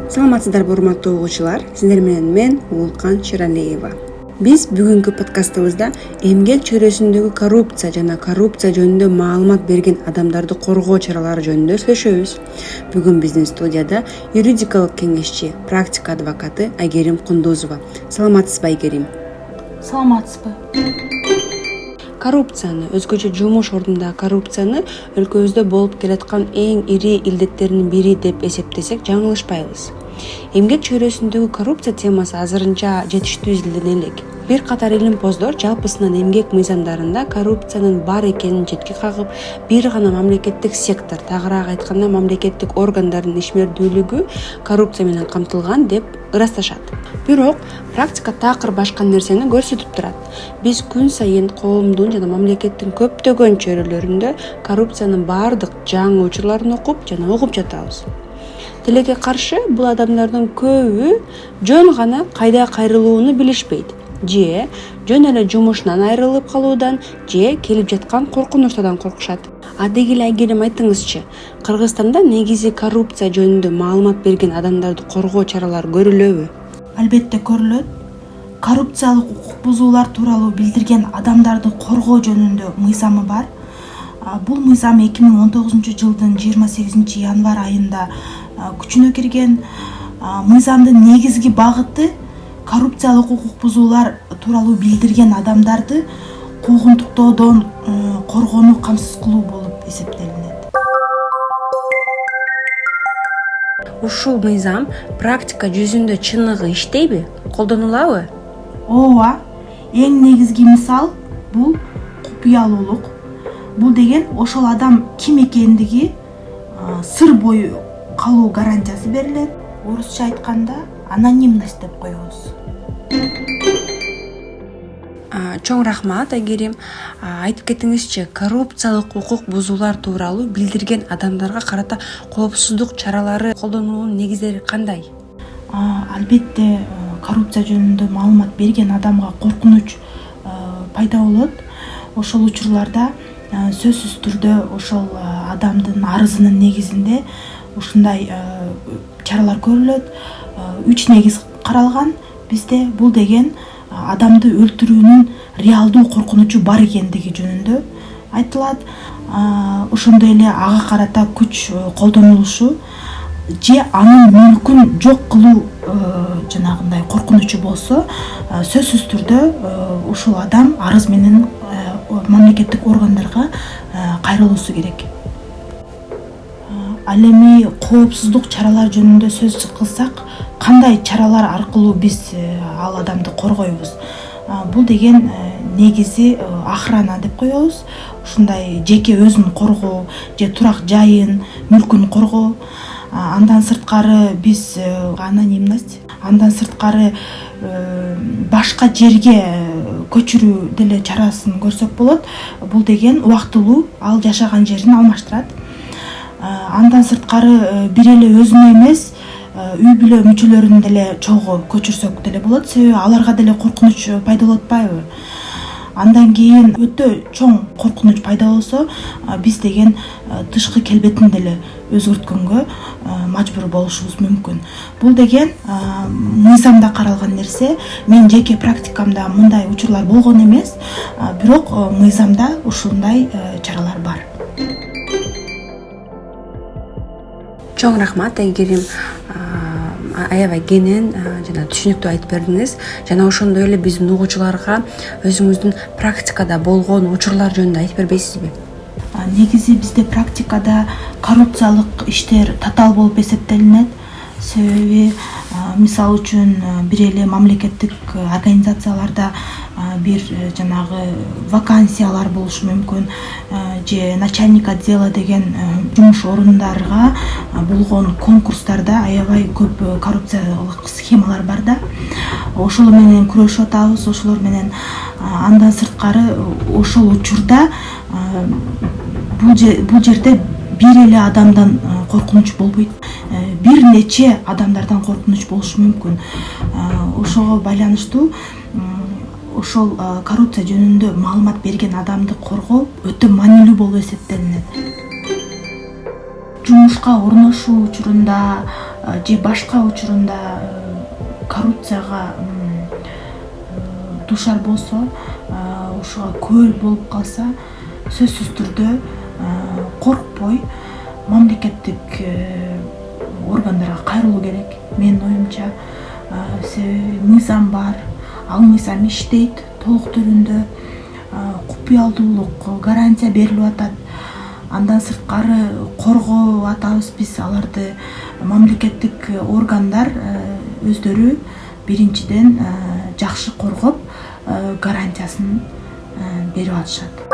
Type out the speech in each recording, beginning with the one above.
Саламатсыздарбы урматтуу угуучулар, сиздер менен мен Улукан Шералиева. Биз бүгүнкү подкастыбызда эмгек чөйрөсүндөгү коррупция жана коррупция жөнүндө маалымат берген адамдарды коргоо чаралары жөнүндө сүйлөшөбүз. Бүгүн биздин студияда юридикалык кеңешчи, практика адвокаты Айгерим Кундузова. Саламатсызбы, Айгерим? Саламатсызбы. Коррупцияны, өзгөчө жумуш ордундагы коррупцияны өлкөбүздө болуп келаткан эң ири илдеттердин бири деп эсептесек жаңылышпайбыз. Эмгек чөйрөсүндөгү коррупция темасы азырынча жетиштүү изилдене элек. Бир катар илимпоздор жалпысынан эмгек мыйзамдарында коррупциянын бар экенин четке кагып, бир гана мамлекеттик сектор, тагыраак айтканда мамлекеттик органдардын ишмердүүлүгү коррупция менен камтылган деп ырасташат. Бирок практика такыр башка нерсени көрсөтүп турат. Биз күн сайын коомдун жана мамлекеттин көптөгөн чөйрөлөрүндө коррупциянын баардык жаңы учурларын окуп жана угуп жатабыз. Тилекке каршы бул адамдардын көбү жөн гана кайда кайрылууну билишпейт. Же жөн эле жумушунан айрылып калуудан, же келип жаткан коркунучтардан коркушат. Деги эле Айгерим, айтыңызчы, Кыргызстанда негизи коррупция жөнүндө маалымат берген адамдарды коргоо чаралары көрүлөбү? Албетте көрүлөт. Коррупциялык укук бузуулар тууралуу билдирген адамдарды коргоо жөнүндө мыйзамы бар. Бул мыйзам 2019-жылдын 28-январь айында күчүнө кирген. Мыйзамдын негизги багыты коррупциялык укук бузуулар тууралуу билдирген адамдарды куугунтуктоодон коргоону камсыз кылуу болуп эсептелинет. Ушул мыйзам практика жүзүндө чыныгы иштейби? Колдонулабы? Ооба. Эң негизги мисал бул купуялуулук. Бул деген ошол адам ким экендиги сыр бою калуу гарантиясы берилет. Орусча айтканда анонимность деп коебуз. Чоң рахмат, Айгерим. Айтып кетиңизчи, коррупциялык укук бузуулар тууралуу билдирген адамдарга карата коопсуздук чаралары колдонуунун негиздери кандай? Албетте коррупция жөнүндө маалымат берген адамга коркунуч пайда болот. Ошол учурларда сөзсүз түрдө ошол адамдын арызынын негизинде ушундай чаралар көрүлөт. 3 негиз каралган. Бизде бул деген адамды өлтүрүүнүн реалдуу коркунучу бар экендиги жөнүндө айтылат. Ошондой эле ага карата күч колдонулушу же анын мүлкүн жок кылуу жанагындай коркунучу болсо, сөзсүз түрдө ушул адам арыз менен мамлекеттик органдарга кайрылуусу керек. Ал эми коопсуздук чаралар жөнүндө сөз кылсак, кандай чаралар аркылуу биз ал адамды коргойбуз? Бул деген негизи охрана деп коебуз. Ушундай жеке өзүн коргоо же турак жайын, мүлкүн коргоо. Андан сырткары биз анонимность, андан сырткары башка жерге көчүрүү деле чарасын көрсөк болот. Бул деген убактылуу ал жашаган жерин алмаштырат. Андан сырткары бир эле өзүнө эмес, үй бүлө мүчөлөрүн деле чогуу көчүрсөк деле болот. Себеби аларга деле коркунуч пайда болуп атпайбы? Андан кийин өтө чоң коркунуч пайда болсо, биз деген тышкы келбетин деле өзгөрткөнгө мажбур болушубуз мүмкүн. Бул деген мыйзамда каралган нерсе. Мен жеке практикамда мындай учурлар болгон эмес, бирок мыйзамда ушундай чаралар бар. Чоң рахмат, Айгерим. Аябай кенен жана түшүнүктүү айтып бердиңиз. Жана ошондой эле биздин угуучуларга өзүңүздүн практикада болгон учурлар жөнүндө айтып бербейсизби? Негизи бизде практикада коррупциялык иштер татаал болуп эсептелинет. Себеби мисалы үчүн бир эле мамлекеттик организацияларда бир жанагы вакансиялар болушу мүмкүн, же начальник отдела деген жумуш орундарга болгон конкурстарда аябай көп коррупциялык схемалар бар да. Ошол менен күрөшүп атабыз, ошолор менен. Андан сырткары ошол учурда бул жерде бир эле адамдан коркунуч болбойт. Бир нече адамдардан коркунуч болушу мүмкүн. Ошого байланыштуу ошол коррупция жөнүндө маалымат берген адамды коргоо өтө маанилүү болуп эсептелинет. Жумушка орношуу учурунда же башка учурунда коррупцияга дуушар болсо, ушуга көөл болуп калса, сөзсүз түрдө коркпой мамлекеттик органдарга кайрылуу керек. Менин оюмча, мыйзам бар, ал мыйзам иштейт толук түрүндө, купуялдуулук гарантия берилип атат. Андан сырткары коргоо атабыз биз аларды. Мамлекеттик органдар өздөрү биринчиден жакшы коргоп, гарантиясын берип атышат.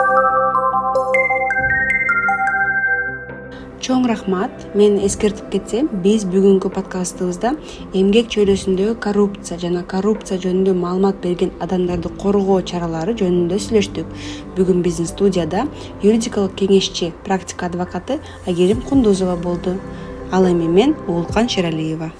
Чоң рахмат. Мен эскертип кетсем, биз бүгүнкү подкастыбызда эмгек чөйрөсүндөгү коррупция жана коррупция жөнүндө маалымат берген адамдарды коргоо чаралары жөнүндө сүйлөштүк. Бүгүн биздин студияда юридикалык кеңешчи, практика адвокаты Айгерим Кундузова болду. Ал эми мен Уулкан Шералиева.